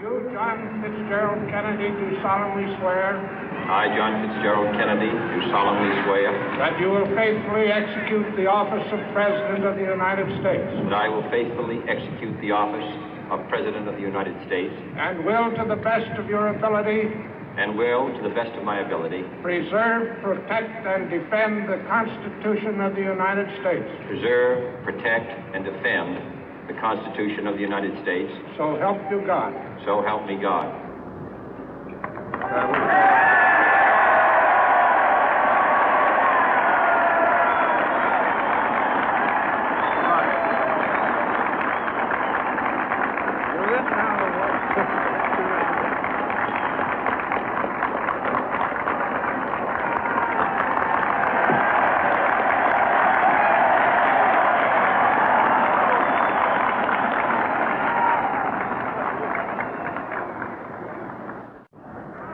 You, John Fitzgerald Kennedy, do solemnly swear. I, John Fitzgerald Kennedy, do solemnly swear. That you will faithfully execute the office of President of the United States. That I will faithfully execute the office of President of the United States. And will, to the best of your ability. And will, to the best of my ability. Preserve, protect, and defend the Constitution of the United States. Preserve, protect, and defend the Constitution of the United States. So help you God. So help me God.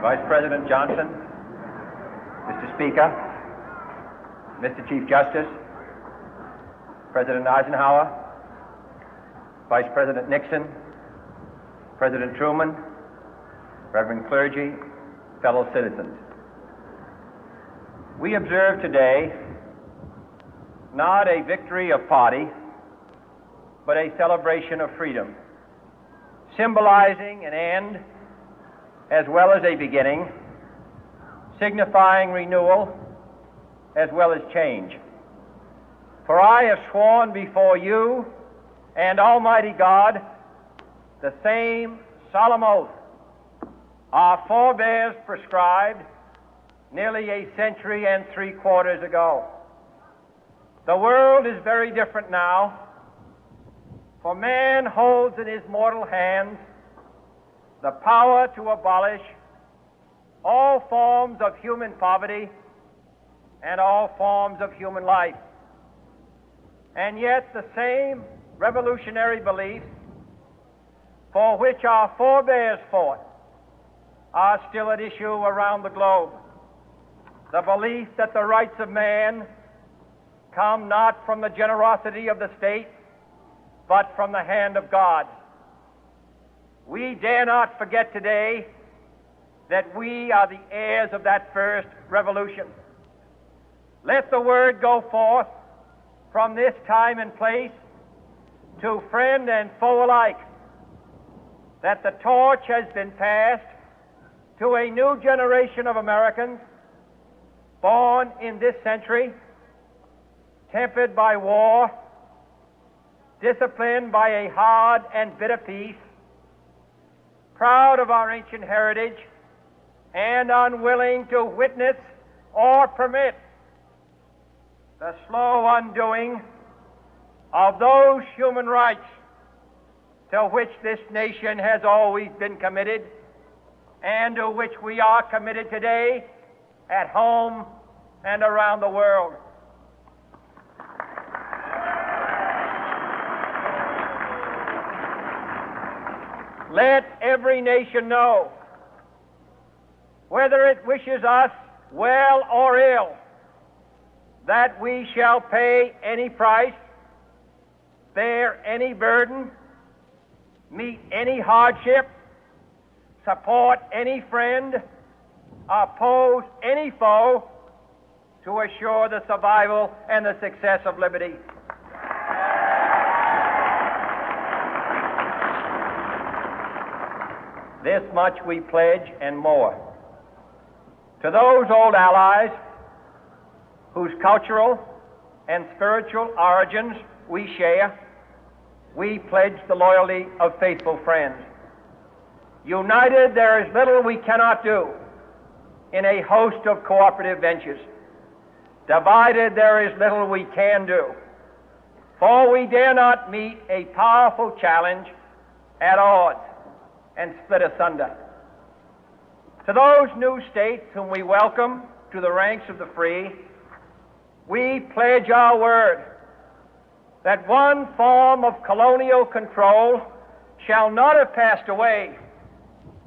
Vice President Johnson, Mr. Speaker, Mr. Chief Justice, President Eisenhower, Vice President Nixon, President Truman, Reverend clergy, fellow citizens. We observe today not a victory of party, but a celebration of freedom, symbolizing an end as well as a beginning, signifying renewal as well as change. For I have sworn before you and Almighty God the same solemn oath our forebears prescribed nearly a century and 3/4 ago. The world is very different now, for man holds in his mortal hands the power to abolish all forms of human poverty and all forms of human life. And yet the same revolutionary beliefs for which our forebears fought are still at issue around the globe. The belief that the rights of man come not from the generosity of the state, but from the hand of God. We dare not forget today that we are the heirs of that first revolution. Let the word go forth from this time and place to friend and foe alike that the torch has been passed to a new generation of Americans born in this century, tempered by war, disciplined by a hard and bitter peace, proud of our ancient heritage, and unwilling to witness or permit the slow undoing of those human rights to which this nation has always been committed and to which we are committed today at home and around the world. Let every nation know, whether it wishes us well or ill, that we shall pay any price, bear any burden, meet any hardship, support any friend, oppose any foe to assure the survival and the success of liberty. This much we pledge and more. To those old allies whose cultural and spiritual origins we share, we pledge the loyalty of faithful friends. United, there is little we cannot do in a host of cooperative ventures. Divided, there is little we can do, for we dare not meet a powerful challenge at odds and split asunder. To those new states whom we welcome to the ranks of the free, we pledge our word that one form of colonial control shall not have passed away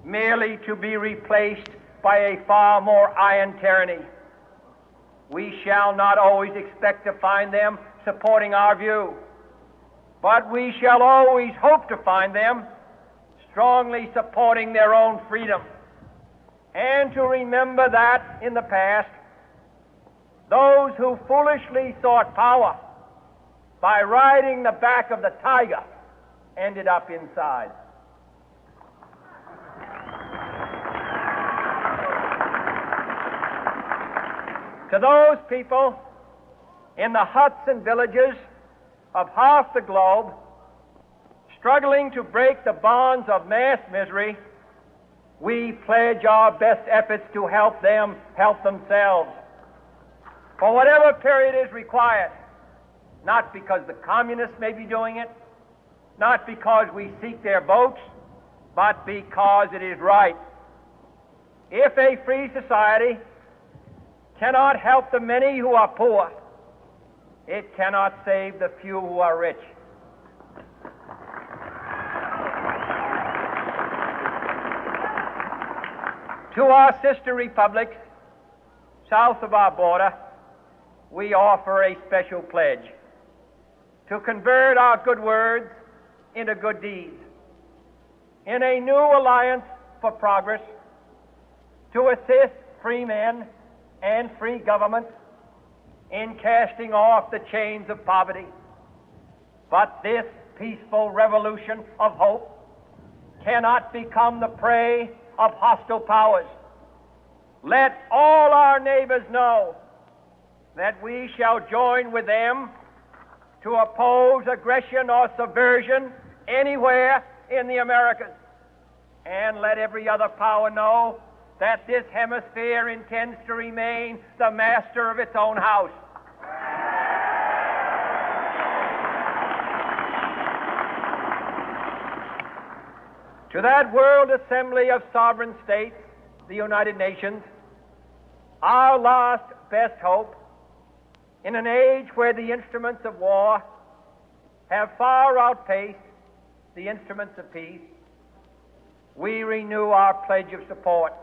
merely to be replaced by a far more iron tyranny. We shall not always expect to find them supporting our view, but we shall always hope to find them strongly supporting their own freedom, and to remember that in the past, those who foolishly sought power by riding the back of the tiger ended up inside. To those people in the huts and villages of half the globe struggling to break the bonds of mass misery, we pledge our best efforts to help them help themselves for whatever period is required, not because the communists may be doing it, not because we seek their votes, but because it is right. If a free society cannot help the many who are poor, it cannot save the few who are rich. To our sister republics south of our border, we offer a special pledge to convert our good words into good deeds, in a new alliance for progress, to assist free men and free governments in casting off the chains of poverty. But this peaceful revolution of hope cannot become the prey of hostile powers. Let all our neighbors know that we shall join with them to oppose aggression or subversion anywhere in the Americas. And let every other power know that this hemisphere intends to remain the master of its own house. To that world assembly of sovereign states, the United Nations, our last best hope, in an age where the instruments of war have far outpaced the instruments of peace, we renew our pledge of support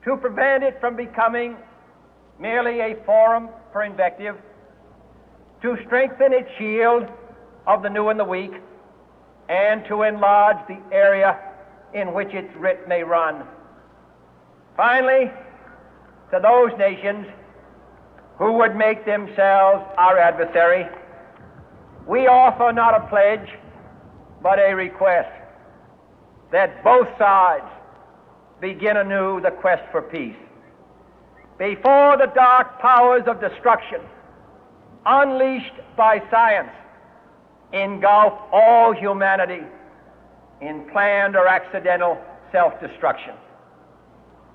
to prevent it from becoming merely a forum for invective, to strengthen its shield of the new and the weak, and to enlarge the area in which its writ may run. Finally, to those nations who would make themselves our adversary, we offer not a pledge, but a request that both sides begin anew the quest for peace. Before the dark powers of destruction, unleashed by science, engulf all humanity in planned or accidental self-destruction,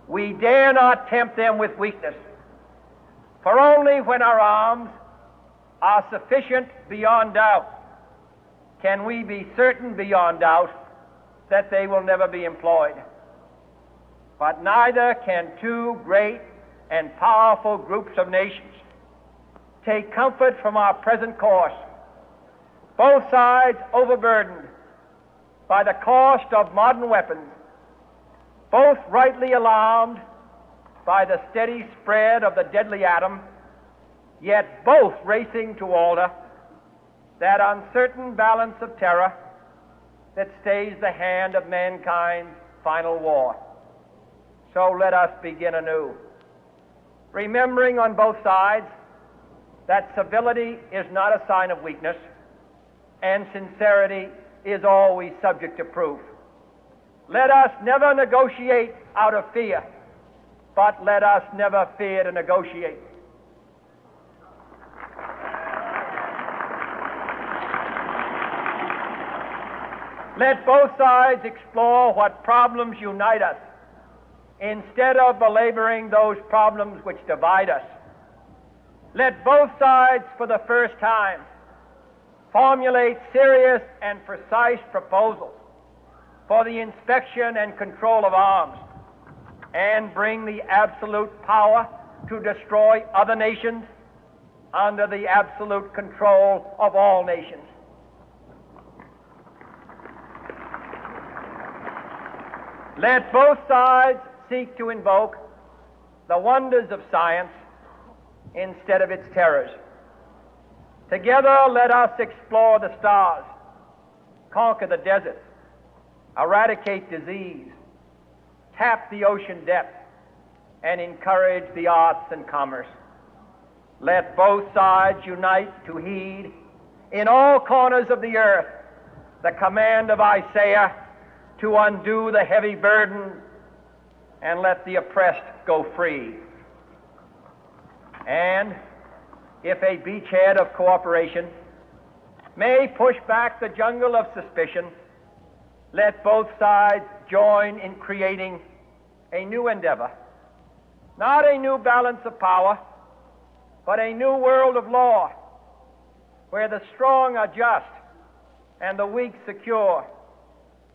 we dare not tempt them with weakness, for only when our arms are sufficient beyond doubt can we be certain beyond doubt that they will never be employed. But neither can two great and powerful groups of nations take comfort from our present course, both sides overburdened by the cost of modern weapons, both rightly alarmed by the steady spread of the deadly atom, yet both racing to alter that uncertain balance of terror that stays the hand of mankind's final war. So let us begin anew, remembering on both sides that civility is not a sign of weakness, and sincerity is always subject to proof. Let us never negotiate out of fear, but let us never fear to negotiate. Let both sides explore what problems unite us, instead of belaboring those problems which divide us. Let both sides, for the first time, formulate serious and precise proposals for the inspection and control of arms, and bring the absolute power to destroy other nations under the absolute control of all nations. Let both sides seek to invoke the wonders of science instead of its terrors. Together, let us explore the stars, conquer the deserts, eradicate disease, tap the ocean depths, and encourage the arts and commerce. Let both sides unite to heed in all corners of the earth the command of Isaiah to undo the heavy burden and let the oppressed go free. And if a beachhead of cooperation may push back the jungle of suspicion, let both sides join in creating a new endeavor, not a new balance of power, but a new world of law, where the strong are just and the weak secure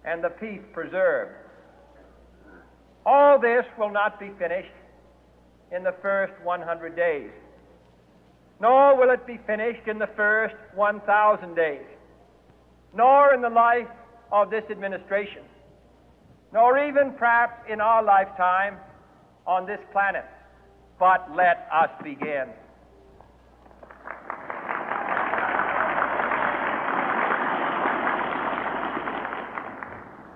and the peace preserved. All this will not be finished in the first 100 days, nor will it be finished in the first 1,000 days, nor in the life of this administration, nor even perhaps in our lifetime on this planet. But let us begin.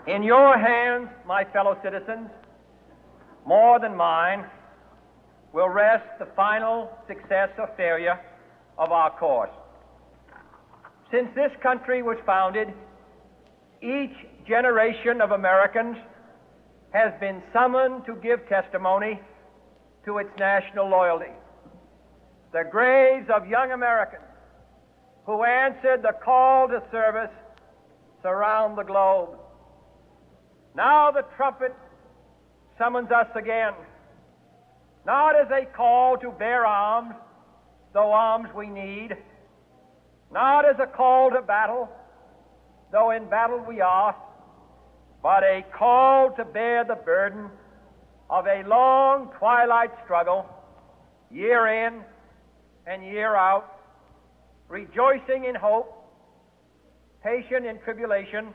In your hands, my fellow citizens, more than mine, will rest the final success or failure of our course. Since this country was founded, each generation of Americans has been summoned to give testimony to its national loyalty. The graves of young Americans who answered the call to service surround the globe. Now the trumpet summons us again, not as a call to bear arms, though arms we need, not as a call to battle, though in battle we are, but a call to bear the burden of a long twilight struggle, year in and year out, rejoicing in hope, patient in tribulation,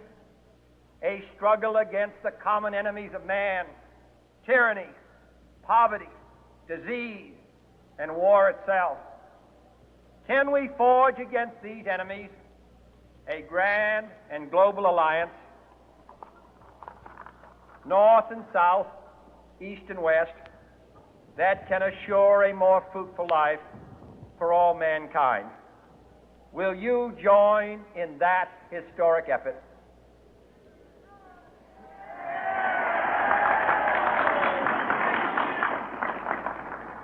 a struggle against the common enemies of man, tyranny, poverty, disease, and war itself. Can we forge against these enemies a grand and global alliance, north and south, east and west, that can assure a more fruitful life for all mankind? Will you join in that historic effort?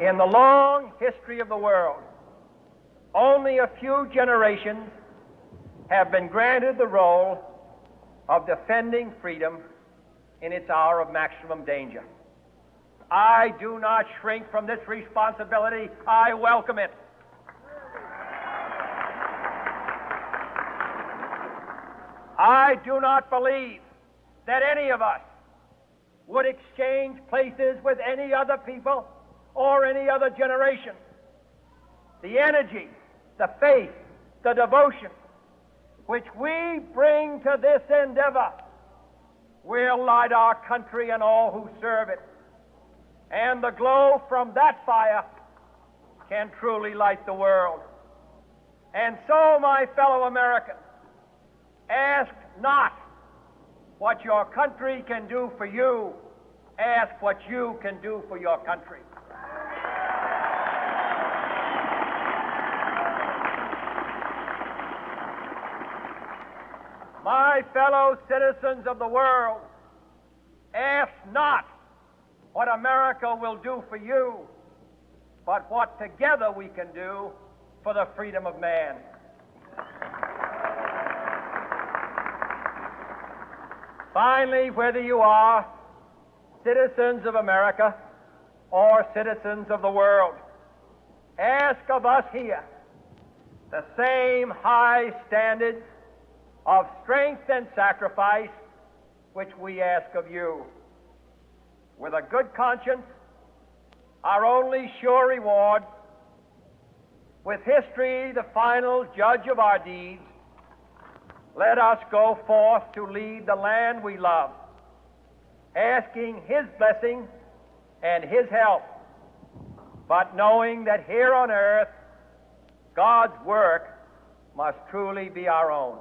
In the long history of the world, only a few generations have been granted the role of defending freedom in its hour of maximum danger. I do not shrink from this responsibility. I welcome it. I do not believe that any of us would exchange places with any other people or any other generation. The energy, the faith, the devotion which we bring to this endeavor will light our country and all who serve it. And the glow from that fire can truly light the world. And so, my fellow Americans, ask not what your country can do for you, ask what you can do for your country. My fellow citizens of the world, ask not what America will do for you, but what together we can do for the freedom of man. Finally, whether you are citizens of America or citizens of the world, ask of us here the same high standards of strength and sacrifice which we ask of you. With a good conscience, our only sure reward, with history the final judge of our deeds, let us go forth to lead the land we love, asking His blessing and His help, but knowing that here on earth God's work must truly be our own.